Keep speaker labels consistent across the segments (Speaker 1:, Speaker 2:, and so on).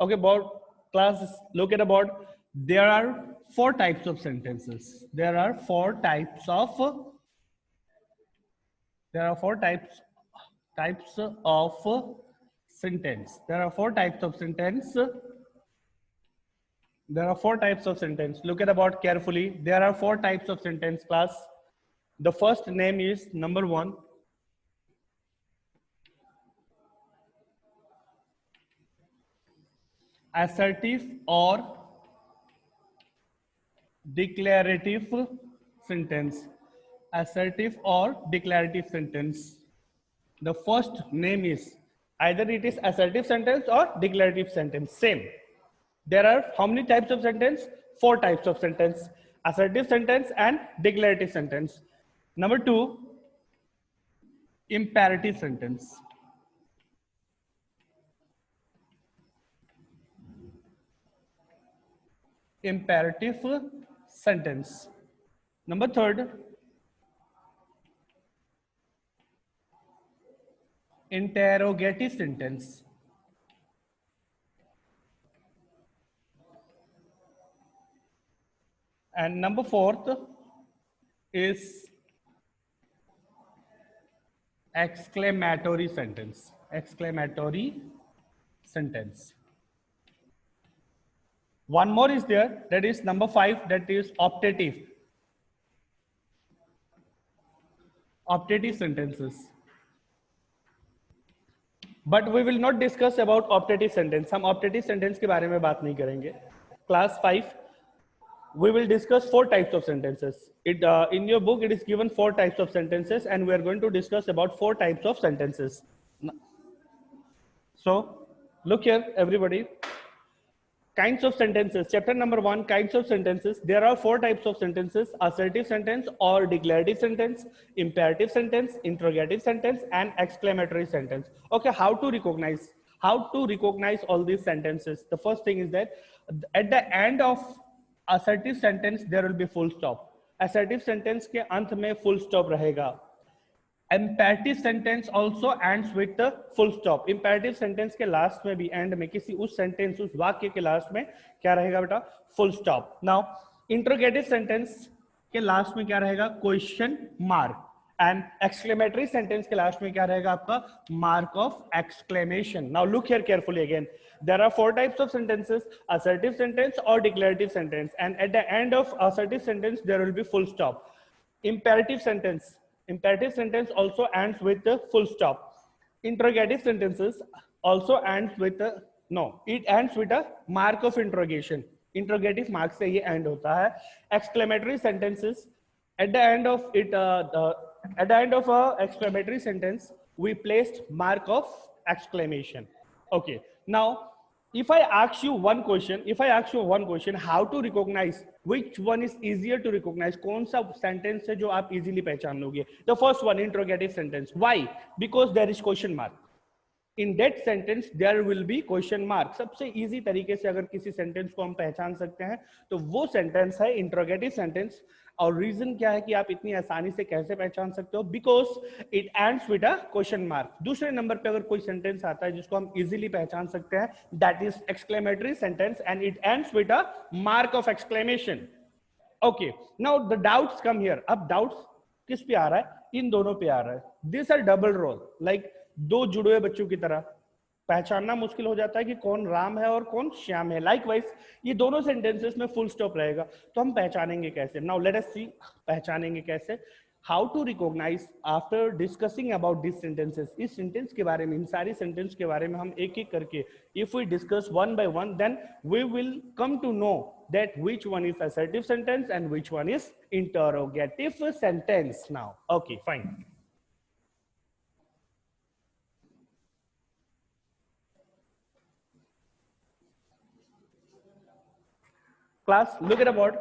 Speaker 1: Okay, board class, look at the board. There are four types of sentences. There are four types of sentence. There are four types of sentence. There are four types of sentence. Look at the board carefully. There are four types of sentence, class. The first name is number one. Assertive or declarative sentence. Assertive or declarative sentence. The first name is either it is assertive sentence or declarative sentence. Same. There are how many types of sentence? Four types of sentence. Assertive sentence and declarative sentence. Number two, imperative sentence. Imperative sentence. Number third, interrogative sentence. And number fourth is exclamatory sentence. Exclamatory sentence. One more is there, that is number five, that is optative. Optative sentences. But we will not discuss about optative sentence. हम optative sentence के बारे में बात नहीं करेंगे. Class 5, we will discuss four types of sentences. In your book, it is given four types of sentences, and we are going to discuss about four types of sentences. So, look here, everybody. Kinds of sentences. Chapter number 1, kinds of sentences. There are four types of sentences: assertive sentence or declarative sentence, imperative sentence, interrogative sentence, and exclamatory sentence. Okay, how to recognize all these sentences? The first thing is that at the end of assertive sentence there will be full stop. Assertive sentence के अंत में full stop रहेगा. Imperative sentence also ends with the full stop. Imperative sentence के last में भी and में किसी उस सेंटेंस उस वाक्य के लास्ट में क्या रहेगा बेटा? Full stop. Now interrogative sentence के लास्ट में क्या रहेगा? Question mark. And exclamatory sentence के लास्ट में क्या रहेगा आपका? Mark of exclamation. Now look here carefully again. There are four types of sentences: assertive sentence or declarative sentence, and at the end of assertive sentence there will be full stop. Imperative sentence also ends with the full stop. Interrogative sentences also ends with it ends with a mark of interrogation. Interrogative mark से ये end होता है. Exclamatory sentences, at the end of a exclamatory sentence we placed mark of exclamation. Okay, now if I ask you one question, how to recognize, which one is easier to recognize? कौन सा sentence है जो आप easily पहचान लोगे? The first one, interrogative sentence. Why? Because there is question mark. In that sentence there will be question mark. सबसे easy तरीके से अगर किसी sentence को हम पहचान सकते हैं तो वो sentence है interrogative sentence. और रीजन क्या है कि आप इतनी आसानी से कैसे पहचान सकते हो? Because it ends with a question mark. दूसरे नंबर पे अगर कोई सेंटेंस आता है जिसको हम इजीली पहचान सकते हैं, that is exclamatory sentence and it ends with a mark of exclamation. Okay, now the doubts come here. अब डाउट्स किस पे आ रहा है? इन दोनों पे आ रहा है. This are double role, like दो जुड़े बच्चों की तरह. पहचानना मुश्किल हो जाता है कि कौन राम है और कौन श्याम है. लाइकवाइज ये दोनों सेंटेंसेस में फुल स्टॉप रहेगा, तो हम पहचानेंगे कैसे? नाउ लेट अस सी पहचानेंगे कैसे. How to recognise after discussing about this sentences. इस सेंटेंस के बारे में, इन सारी सेंटेंस के बारे में हम एक एक करके if we discuss one by one, then we will come to know that which one is assertive sentence and which one is interrogative sentence. Now okay, fine. Class, look at the board.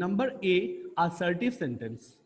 Speaker 1: Number A, assertive sentence.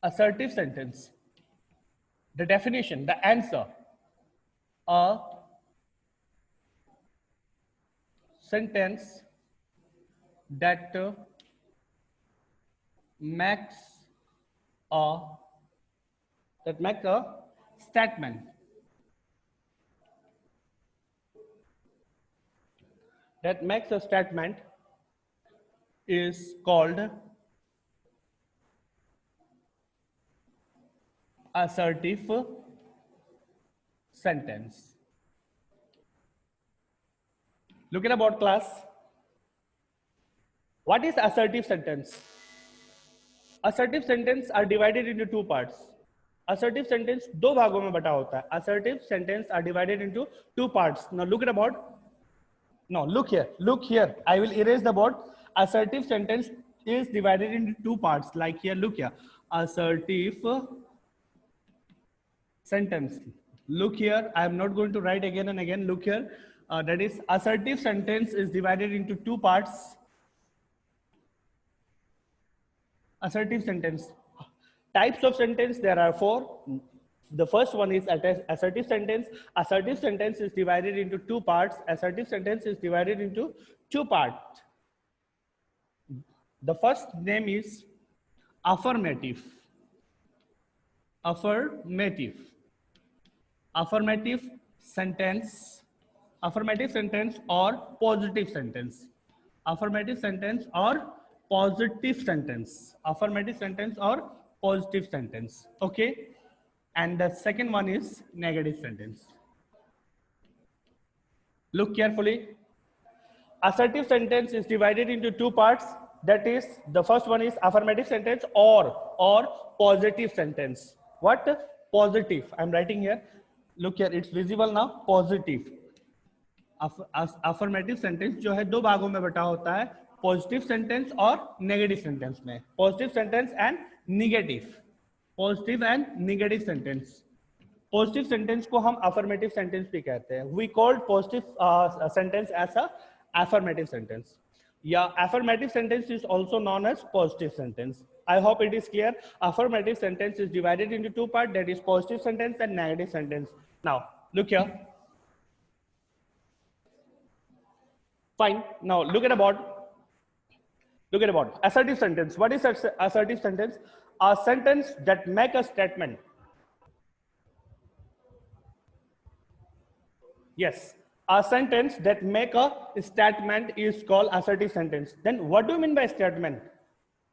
Speaker 1: Assertive sentence. The definition, the answer. A sentence that makes a statement. That makes a statement is called assertive sentence. Look at about class. What is assertive sentence? Assertive sentence are divided into two parts. Assertive sentence दो भागों में बटा होता है. Assertive sentence are divided into two parts. Now look at about. No, look here. Look here. I will erase the board. Assertive sentence is divided into two parts. Like here, look here. Assertive sentence. Look here. I am not going to write again and again. Look here. That is assertive sentence is divided into two parts. Assertive sentence. Types of sentence, there are four. The first one is assertive sentence. Assertive sentence is divided into two parts. Assertive sentence is divided into two parts. The first name is affirmative. Affirmative. Affirmative sentence. Affirmative sentence or positive sentence. Affirmative sentence or positive sentence. Affirmative sentence or positive sentence. Okay. And the second one is negative sentence. Look carefully. Assertive sentence is divided into two parts. That is, the first one is affirmative sentence or positive sentence. What? Positive. I'm writing here. Look here, it's visible now. Positive. Affirmative sentence जो है दो भागों में बटा होता है. Positive sentence और negative sentence में. Positive sentence and negative. Positive and negative sentence. Positive sentence को हम affirmative sentence भी कहते हैं. We called positive sentence as a affirmative sentence. Yeah, affirmative sentence is also known as positive sentence. I hope it is clear. Affirmative sentence is divided into two parts. That is positive sentence and negative sentence. Now, look here. Fine. Now, look at about assertive sentence. What is assertive sentence? A sentence that make a statement. Yes, a sentence that make a statement is called assertive sentence. Then what do you mean by statement?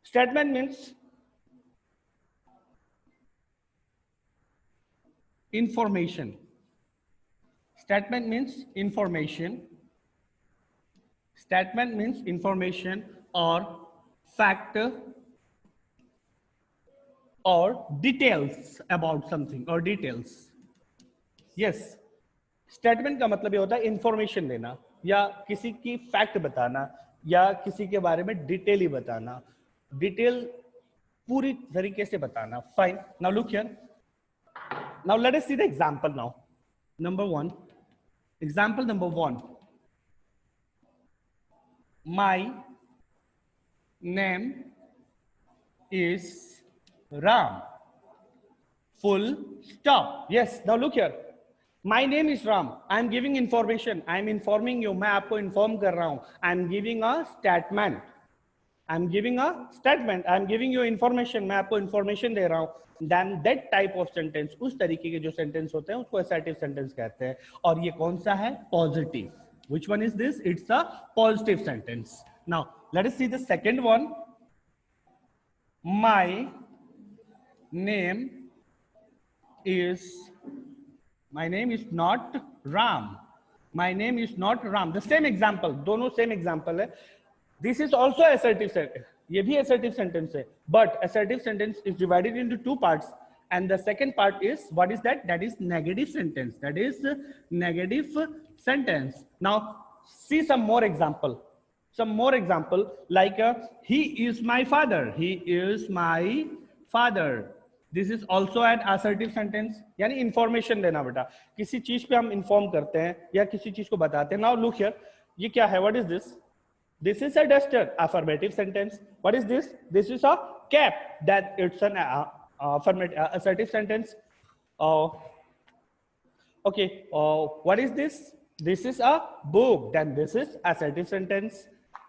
Speaker 1: Statement means information. Statement means information. Statement means information or fact or details about something or details. Yes. Statement का मतलब ये होता है information देना या किसी की fact बताना या किसी के बारे में डिटेल ही बताना, डिटेल पूरी तरीके से बताना. Fine. Now look here. Now let us see the example now. Number 1. Example number 1. My name is Ram. Full stop. Yes. Now look here. My name is Ram. I am giving information. I am informing you. मैं आपको inform कर रहा हूँ. I am giving a statement. I am giving a statement. I am giving you information. मैं आपको information दे रहा हूँ. Then that type of sentence, उस तरीके के जो sentence होते हैं उसको assertive sentence कहते हैं. और ये कौन सा है? Positive. Which one is this? It's a positive sentence. Now let us see the second one. My name is. My name is not Ram. My name is not Ram. The same example. दोनों same example है. This is also assertive sentence. ये भी assertive sentence है. But assertive sentence is divided into two parts. And the second part is, what is that? That is negative sentence. That is negative sentence. Now see some more example. Some more example like he is my father. He is my father. This is also an assertive sentence. यानी information देना बेटा. किसी चीज पे हम inform करते हैं या किसी चीज को बताते हैं. Now look here. ये क्या है? What is this? This is a duster. Affirmative sentence. What is this? This is a cap. That it's an affirmative assertive sentence. Okay. What is this? This is a book. Then this is assertive sentence.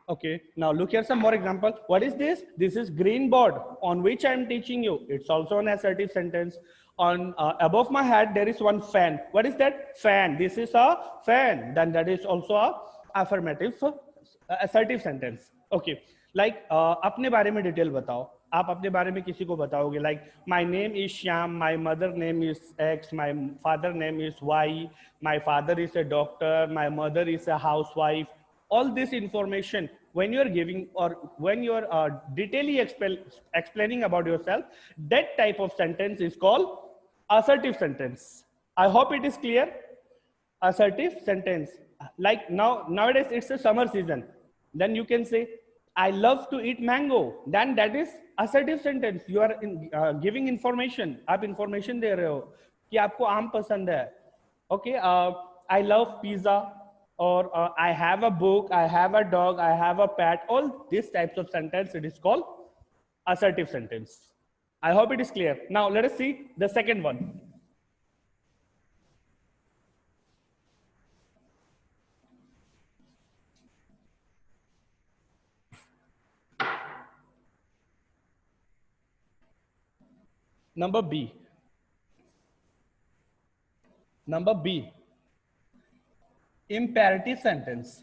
Speaker 1: Okay, now look here some more example. What is this? This is green board on which I am teaching you. It's also an assertive sentence. On above my head there is one fan. What is that? Fan. This is a fan. Then that is also a affirmative assertive sentence. Okay, like अपने बारे में detail बताओ. आप अपने बारे में किसी को बताओगे like my name is Shyam, my mother name is X, my father name is Y, my father is a doctor, my mother is a housewife. All this information when you are giving or when you are detailing explaining about yourself, that type of sentence is called assertive sentence. I hope it is clear. Assertive sentence, like nowadays it's a summer season, then you can say I love to eat mango, then that is assertive sentence. You are giving information, आप information दे रहे हो कि आपको आम पसंद है. Okay, I love pizza, or I have a book, I have a dog, I have a pet. All these types of sentence, it is called assertive sentence. I hope it is clear. Now let us see the second one. Number B. Number B. Imperative sentence.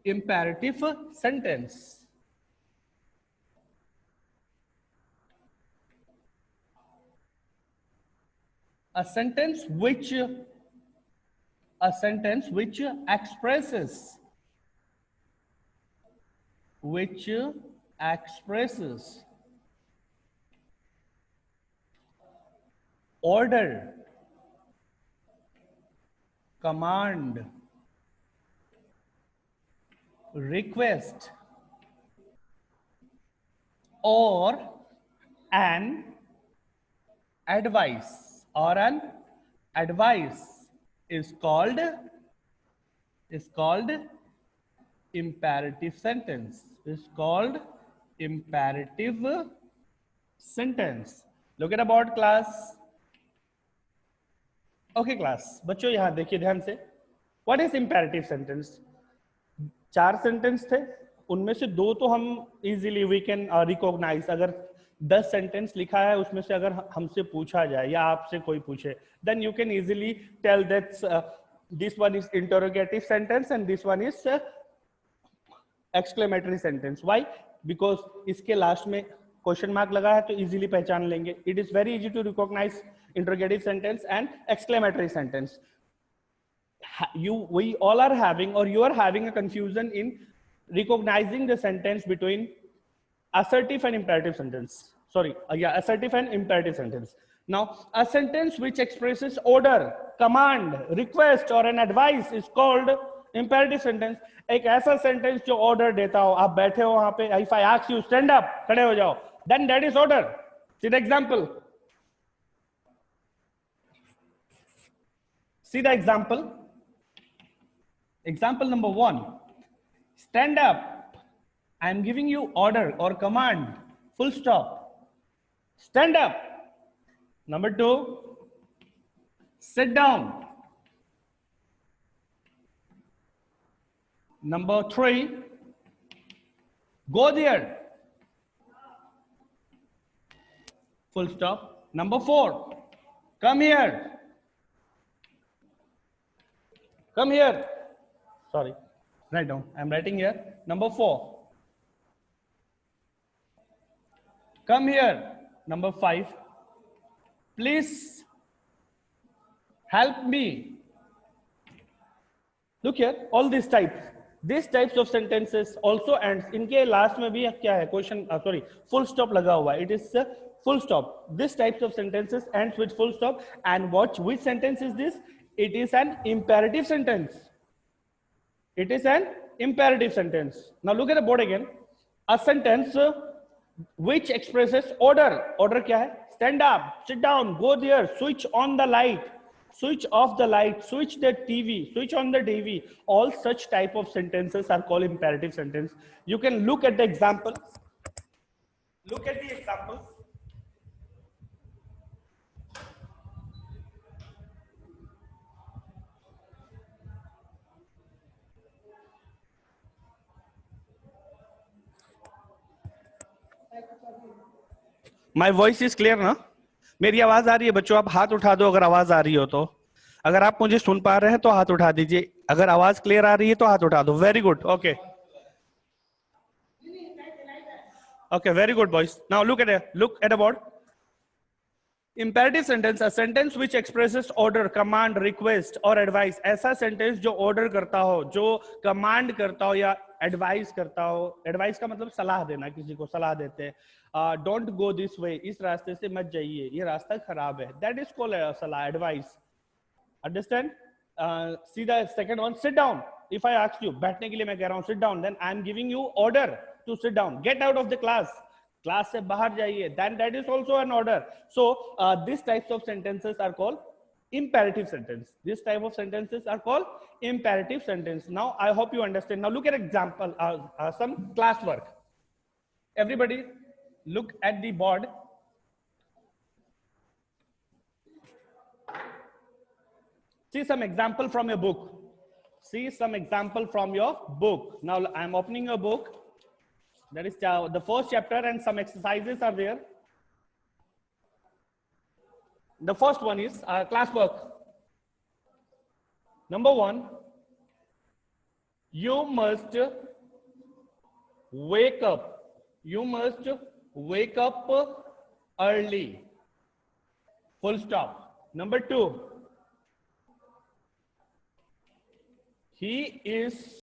Speaker 1: Imperative sentence. A sentence which expresses order, command, request, or an advice, is called imperative sentence. Is called imperative sentence. Look at about class. Okay class, बच्चों यहाँ देखिए ध्यान से. What is imperative sentence? 4 sentence थे, उनमें से 2 तो हम इजीली वी कैन रिकॉग्नाइज. अगर 10 सेंटेंस लिखा है उसमें से अगर हमसे पूछा जाए या आपसे कोई पूछे, then you can easily tell that this one is interrogative sentence and this one is exclamatory sentence. Why? Because इसके लास्ट में क्वेश्चन मार्क लगा है तो इजीली पहचान लेंगे. It is very easy to recognise interrogative sentence and exclamatory sentence. We all are having, or you are having, a confusion in recognizing the sentence between assertive and imperative sentence. Sorry, assertive and imperative sentence. Now, a sentence which expresses order, command, request or an advice is called imperative sentence. एक ऐसा sentence जो order देता हो, आप बैठे हो वहां पे, if I ask you stand up, खड़े हो जाओ, then that is order. See the example. See the example. Example number 1, stand up. I am giving you order or command, full stop. Stand up. Number 2, sit down. Number 3, go there. Full stop. Number 4, come here. Come here. Sorry, write down. I'm writing here. Number 4, come here. Number 5, please help me. Look here, all these types of sentences also ends. इनके last में भी क्या है? Question, sorry, full stop लगा हुआ है. It is full stop. This types of sentences ends with full stop. And watch, which sentence is this? It is an imperative sentence. It is an imperative sentence. Now look at the board again. A sentence which expresses order. Order क्या है? Stand up, sit down, go there, switch on the light, switch off the light, switch the TV, switch on the TV. All such type of sentences are called imperative sentence. You can look at the example. Look at the examples. My voice is clear ना? मेरी आवाज आ रही है बच्चों? आप हाथ उठा दो अगर आवाज आ रही हो तो। अगर आप मुझे सुन पा रहे हैं तो हाथ उठा दीजिए, अगर आवाज क्लियर आ रही है तो हाथ उठा दो। Very good, okay okay, very good boys. Now look at a board. Imperative sentence, a sentence which expresses order, command, request और advice। ऐसा sentence जो order करता हो, जो command करता हो या advice करता हो। advice का मतलब सलाह देना, किसी को सलाह देते हैं। Don't go this way, इस रास्ते से मत जाइए, ये रास्ता खराब है। That is called सलाह, advice. Understand? See the second one, sit down. If I ask you, बैठने के लिए मैं कह रहा हूँ sit down, then I am giving you order to sit down. Get out of the class. Class से बाहर जाइए. Then that is also an order. So these types of sentences are called imperative sentence. These type of sentences are called imperative sentence. Now I hope you understand. Now look at example, some class work. Everybody, look at the board. See some example from your book. See some example from your book. Now I am opening your book. That is the first chapter and some exercises are there. The first one is class work. Number 1, you must wake up. You must wake up early. Full stop. Number 2, he is